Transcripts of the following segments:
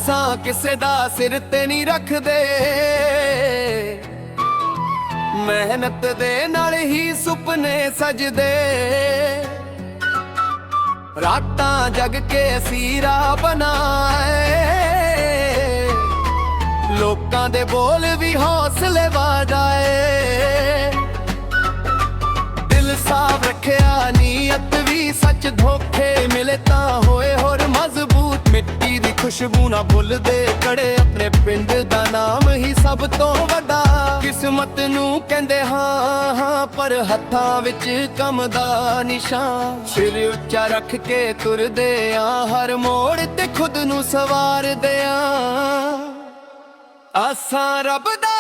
ਆਸਾਂ ਕਿਸੇ ਦਾ ਸਿਰ ਤੇ ਨਹੀਂ ਰੱਖਦੇ, ਮਿਹਨਤ ਦੇ ਨਾਲ ਹੀ ਸੁਪਨੇ ਸਜਦੇ। ਰਾਤਾਂ ਜਗ ਕੇ ਅਸੀਂ ਰਾਹ ਬਣਾਏ, ਲੋਕਾਂ ਦੇ ਬੋਲ ਵੀ ਹੌਸਲੇ ਵਧਾਏ। ਦਿਲ ਸਾਫ਼ ਰੱਖਿਆ, ਨੀਅਤ ਵੀ ਸੱਚ, ਧੋਖੇ ਮਿਲੇ ਤਾਂ ਹੋਏ ਹੋਰ ਮਜ਼ਬੂਤ। ਮਿੱਟੀ ਦੀ ਖੁਸ਼ਬੂ ਨਾ ਭੁੱਲਦੇ, ਕੜੇ ਆਪਣੇ ਪਿੰਡ ਦਾ ਨਾਮ ਹੀ ਸਭ ਤੋਂ ਵੱਡਾ। ਕਿਸਮਤ ਨੂੰ ਕਹਿੰਦੇ ਹਾਂ ਹਾਂ, ਪਰ ਹੱਥਾਂ ਵਿੱਚ ਕੰਮ ਦਾ ਨਿਸ਼ਾਨ। ਸਿਰ ਉੱਚਾ ਰੱਖ ਕੇ ਤੁਰਦੇ ਆ, ਹਰ ਮੋੜ ਤੇ ਖੁਦ ਨੂੰ ਸਵਾਰਦੇ ਆ। ਆਸਾਂ ਰੱਬ ਦਾ,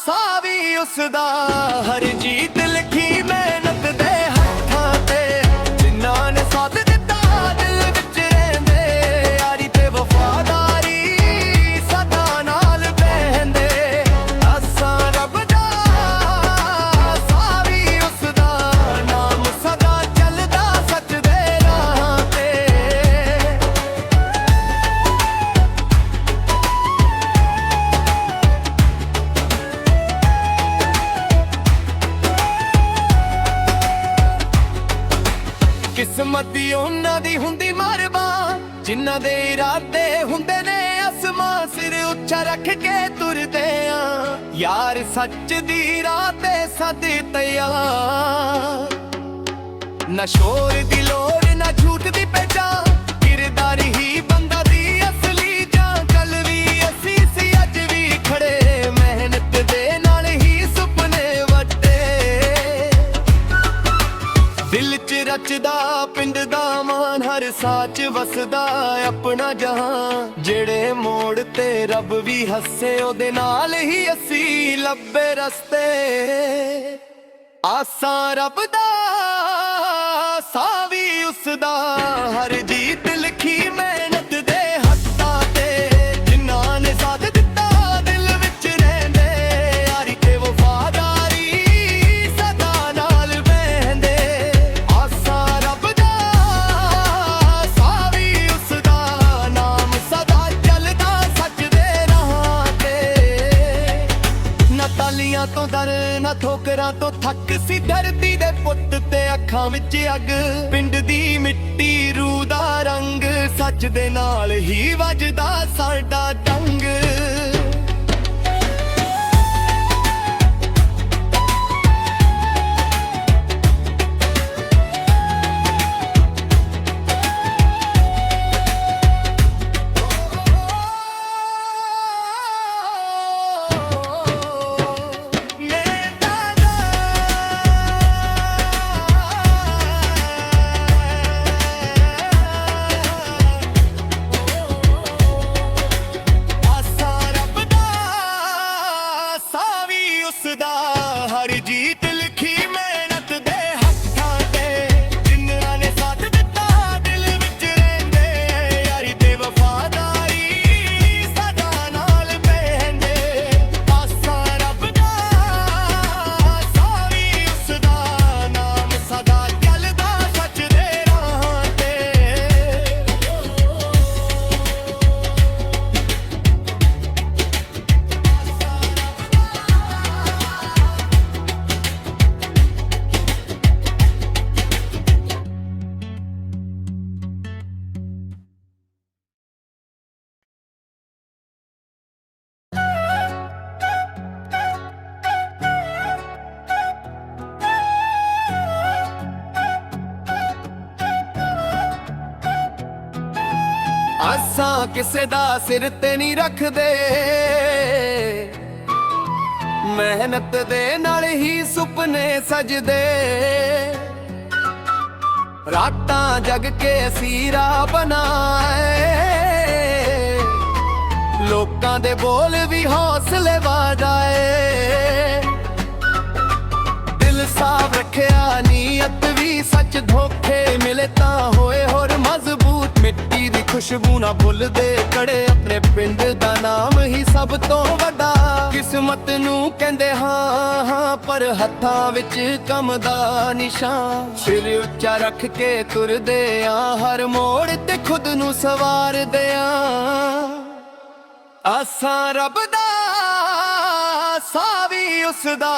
ਸਾਹ ਵੀ ਉਸਦਾ, ਹਰ ਜੀਤ ਲਿਖੀ ਮਿਹਨਤ ਦੇ ਹੱਥਾਂ ਤੇ। ਜਿਨ੍ਹਾਂ ਨੇ ਸਾਥ ਦਿੱਤਾ ਦਿਲ ਵਿੱਚ ਰਹਿੰਦੇ, ਯਾਰੀ ਤੇ ਵਫਾਦਾਰੀ ਸਦਾ ਨਾਲ ਬਹਿੰਦੇ। ਆਸਾਂ ਰੱਬ ਦਾ, ਸਾਹ ਵੀ ਉਸਦਾ, ਨਾਮ ਸਦਾ ਚੱਲਦਾ ਸੱਚ ਦੇ ਰਾਹਾਂ ਤੇ। ਕਿਸਮਤ ਦੀ ਉਹਨਾਂ ਦੀ ਹੁੰਦੀ ਮਰਬਾਂ, ਜਿਨ੍ਹਾਂ ਦੇ ਇਰਾਦੇ ਹੁੰਦੇ ਨੇ ਅਸਮਾਂ। ਸਿਰ ਉੱਚਾ ਰੱਖ ਕੇ ਤੁਰਦੇ ਆ, ਯਾਰ ਸੱਚ ਦੀ ਰਾਹ ਤੇ ਸਦ ਤਿਆਰ। ਨਾ ਸ਼ੋਰ ਦੀ ਲੋੜ, ਨਾ ਝੂਠ ਦੀ ਪਹਿਚਾਨ, ਕਿਰਦਾਰ ਹੀ ਬੰਦਾ ਦੀ ਅਸਲੀ ਜਾਨ। ਕੱਲ ਵੀ ਅਸੀਂ ਸੀ, ਅੱਜ ਵੀ ਖੜੇ, ਮਿਹਨਤ ਦੇ ਨਾਲ ਹੀ ਸੁਪਨੇ ਵੱਟੇ। ਦਿਲ ਚ ਰਚਦਾ ਪਿੰਡ ਦਾ ਮਾਨ, ਹਰ ਸਾਚ ਵਸਦਾ ਆਪਣਾ ਜਹਾਨ। ਜਿਹੜੇ ਮੋੜ ਤੇ ਰੱਬ ਵੀ ਹੱਸੇ, ਉਹਦੇ ਨਾਲ ਹੀ ਅਸੀਂ ਲੱਭੇ ਰਸਤੇ। ਆਸਾਂ ਰੱਬ ਦਾ, ਸਾਹ ਵੀ ਉਸਦਾ, ਹਰ ਜੀਤ ਲਿਖੀ ਮਿਹਨਤ ਦੇ ਹੱਥਾਂ ਤੇ। ਜਿਨ੍ਹਾਂ ਨੇ ਸਾਥ ਦਿੱਤਾ ਦਿਲ ਵਿੱਚ ਰਹਿੰਦੇ, ਯਾਰੀ ਤੇ ਵਫਾਦਾਰੀ ਸਦਾ ਨਾਲ ਬਹਿੰਦੇ। ਆਸਾਂ ਰੱਬ ਦਾ, ਸਾਹ ਵੀ ਉਸਦਾ, ਨਾਮ ਸਦਾ ਚੱਲਦਾ ਸੱਚ ਦੇ ਰਾਹਾਂ ਤੇ। ਨਾ ਤਾਲੀਆਂ ਤੋਂ ਡਰ, ਨਾ ਠੋਕਰਾਂ ਤੋਂ ਥੱਕ ਸੀ, ਧਰਤੀ ਦੇ ਪੁੱਤ ਤੇ ਅੱਖਾਂ ਵਿੱਚ ਅੱਗ। ਪਿੰਡ ਦੀ ਮਿੱਟੀ ਰੂਹ ਦਾ ਰੰਗ, ਸੱਚ ਦੇ ਨਾਲ ਹੀ ਵੱਜਦਾ ਸਾਡਾ ਡੰਗ। ਉਸਦਾ, ਹਰ ਜੀਤ ਲਿਖੀ ਮਿਹਨਤ ਦੇ ਹੱਥਾਂ ਤੇ। ਜਿਨ੍ਹਾਂ ਨੇ ਸਾਥ ਦਿੱਤਾ ਦਿਲ ਵਿੱਚ ਰਹਿੰਦੇ, ਯਾਰੀ ਤੇ ਵਫਾਦਾਰੀ ਸਦਾ ਨਾਲ ਬਹਿੰਦੇ। ਆਸਾਂ ਰੱਬ ਦਾ, ਸਾਹ ਵੀ ਉਸਦਾ, ਨਾਮ ਸਦਾ ਚੱਲਦਾ ਸੱਚ ਦੇ ਰਾਹਾਂ ਤੇ। ਆਸਾਂ ਕਿਸੇ ਦਾ ਸਿਰ ਤੇ ਨਹੀਂ ਰੱਖਦੇ, ਮਿਹਨਤ ਦੇ ਨਾਲ ਹੀ ਸੁਪਨੇ ਸਜਦੇ। ਰਾਤਾਂ ਜਗ ਕੇ ਅਸੀਂ ਰਾਹ ਬਣਾਏ, ਲੋਕਾਂ ਦੇ ਬੋਲ ਵੀ ਹੌਸਲੇ ਵਧਾਏ। ਦਿਲ ਸਾਫ਼ ਰੱਖਿਆ, ਨੀਅਤ ਵੀ ਸੱਚ, ਧੋਖੇ ਮਿਲੇ ਤਾਂ ਹੋਏ ਹੋਰ ਮਜ਼ਬੂਤ। ਮਿੱਟੀ ਦੀ ਖੁਸ਼ਬੂ ਨਾ ਭੁੱਲਦੇ, ਕੜੇ ਆਪਣੇ ਪਿੰਡ ਦਾ ਨਾਮ ਹੀ ਸਭ ਤੋਂ ਵੱਡਾ। ਕਿਸਮਤ ਨੂੰ ਕਹਿੰਦੇ ਹਾਂ ਹਾਂ, ਪਰ ਹੱਥਾਂ ਵਿੱਚ ਕੰਮ ਦਾ ਨਿਸ਼ਾਨ। ਸਿਰ ਉੱਚਾ ਰੱਖ ਕੇ ਤੁਰਦੇ ਆ, ਹਰ ਮੋੜ ਤੇ ਖੁਦ ਨੂੰ ਸਵਾਰਦੇ ਆ। ਆਸਾਂ ਰੱਬ ਦਾ, ਸਾਹ ਵੀ ਉਸਦਾ,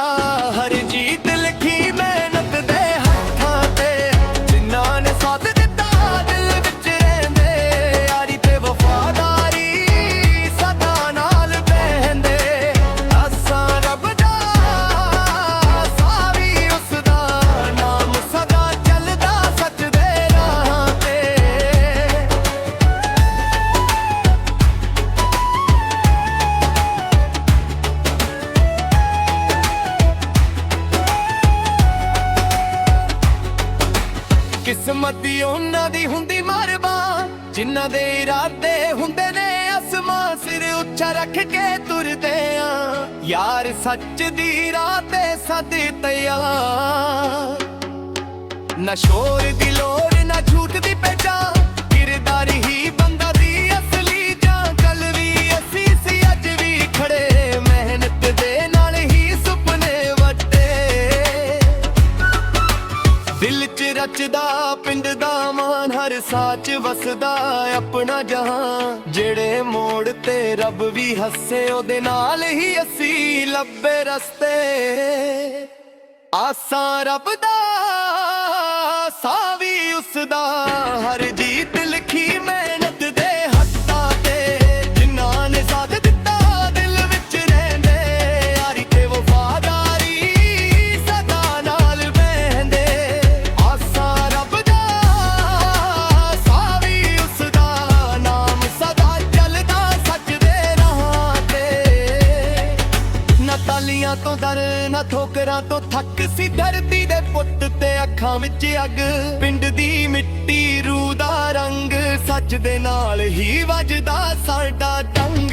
ਹਰ ਜੀਤ ਲਿਖੀ ਮਿਹਨਤ ਦੇ ਹੱਥਾਂ ਤੇ। ਜਿਨ੍ਹਾਂ ਨੇ ਸਾਥ ਦਿੱਤਾ ਦਿਲ ਵਿੱਚ ਰਹਿੰਦੇ, ਯਾਰੀ ਤੇ ਵਫਾਦਾਰੀ ਸਦਾ ਨਾਲ ਬਹਿੰਦੇ। ਆਸਾਂ ਰੱਬ ਦਾ, ਸਾਹ ਵੀ ਉਸਦਾ, ਨਾਮ ਸਦਾ ਚੱਲਦਾ ਸੱਚ ਦੇ ਰਾਹਾਂ ਤੇ। ਕਿਸਮਤ ਦੀ ਉਹਨਾਂ ਦੀ ਹੁੰਦੀ ਮਾਰਬਾਂ, ਜਿਨ੍ਹਾਂ ਦੇ ਇਰਾਦੇ ਹੁੰਦੇ ਨੇ ਅਸਮਾਂ। ਸਿਰ ਉੱਚਾ ਰੱਖ ਕੇ ਤੁਰਦੇ ਆ, ਯਾਰ ਸੱਚ ਦੀ ਰਾਹ ਤੇ ਸਦ ਤਿਆਰ। ਨਾ ਸ਼ੋਰ ਦੀ ਲੋੜ ਨਾ ਝੂਠ ਦੀ ਪਹਿਚਾਣ, ਕਿਰਦਾਰ ਹੀ ਬੰਦਾ ਦੀ ਅਸਲੀ ਜਾਨ। ਕੱਲ ਵੀ ਅਸੀਂ ਸੀ ਅੱਜ ਵੀ ਖੜੇ, ਮਿਹਨਤ ਦੇ ਨਾਲ ਹੀ ਸੁਪਨੇ ਵੱਟੇ। ਦਿਲ ਚ ਰਚਦਾ ਪਿੰਡ ਦਾ ਮਾਨ, ਹਰ ਸਾਚ ਵਸਦਾ ਆਪਣਾ ਜਹਾਨ। ਜਿਹੜੇ ਮੋੜ ਤੇ ਰੱਬ ਵੀ ਹੱਸੇ, ਉਹਦੇ ਨਾਲ ਹੀ ਅਸੀਂ ਲੱਭੇ ਰਸਤੇ। ਆਸਾਂ ਰੱਬ ਦਾ, ਸਾਹ ਵੀ ਉਸਦਾ, ਹਰ ਜੀਤ ਲਿਖੀ ਮਿਹਨਤ ਦੇ ਹੱਥਾਂ ਤੇ। ਜਿਨ੍ਹਾਂ ਨੇ ਸਾਥ ਦਿੱਤਾ ਦਿਲ ਵਿੱਚ ਰਹਿੰਦੇ, ਯਾਰੀ ਤੇ ਵਫਾਦਾਰੀ ਸਦਾ ਨਾਲ ਬਹਿੰਦੇ। ਆਸਾਂ ਰੱਬ ਦਾ, ਸਾਹ ਵੀ ਉਸਦਾ, ਨਾਮ ਸਦਾ ਚੱਲਦਾ ਸੱਚ ਦੇ ਰਾਹਾਂ ਤੇ। ਨਾ ਤਾਲੀਆਂ ਤੋਂ ਡਰ ਨਾ ਠੋਕਰਾਂ ਤੋਂ ਥੱਕ ਸੀ, ਧਰਤੀ ਦੇ ਪੁੱਤ ਤੇ ਅੱਖਾਂ ਵਿੱਚ ਅੱਗ। ਪਿੰਡ ਦੀ ਮਿੱਟੀ ਰੂਹ ਦਾ ਰੰਗ, ਸੱਚ ਦੇ ਨਾਲ ਹੀ ਵੱਜਦਾ ਸਾਡਾ ਡੰਗ।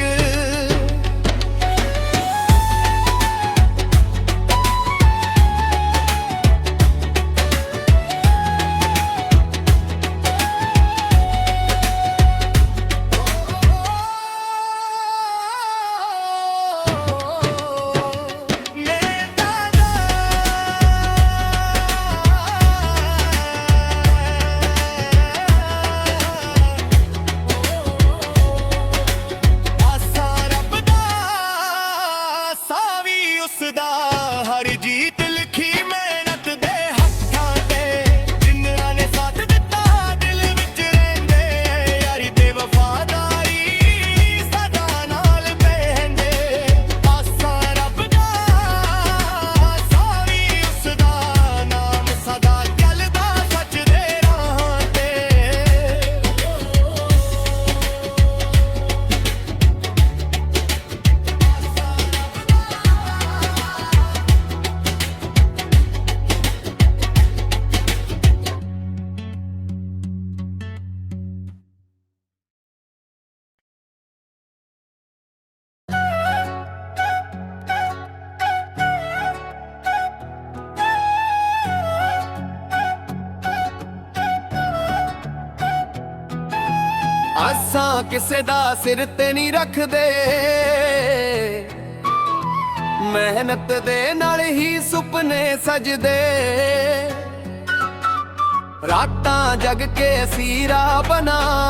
ਉਸਦਾ, ਹਰ ਜੀਤ ਲਿਖੀ ਮਿਹਨਤ ਦੇ ਹੱਥਾਂ ਤੇ। ਜਿਨ੍ਹਾਂ ਨੇ ਸਾਥ ਦਿੱਤਾ ਦਿਲ ਵਿੱਚ ਰਹਿੰਦੇ, ਯਾਰੀ ਤੇ ਵਫਾਦਾਰੀ ਸਦਾ ਨਾਲ ਬਹਿੰਦੇ। ਆਸਾਂ ਰੱਬ ਦਾ, ਸਾਹ ਵੀ ਉਸਦਾ, ਨਾਮ ਸਦਾ ਚੱਲਦਾ ਸੱਚ ਦੇ ਰਾਹਾਂ ਤੇ। ਆਸਾਂ ਕਿਸੇ ਦਾ ਸਿਰ ਤੇ ਨਹੀਂ ਰੱਖਦੇ, ਮਿਹਨਤ ਦੇ ਨਾਲ ਹੀ ਸੁਪਨੇ ਸਜਦੇ। ਰਾਤਾਂ ਜਗ ਕੇ ਅਸੀਂ ਰਾਹ ਬਣਾ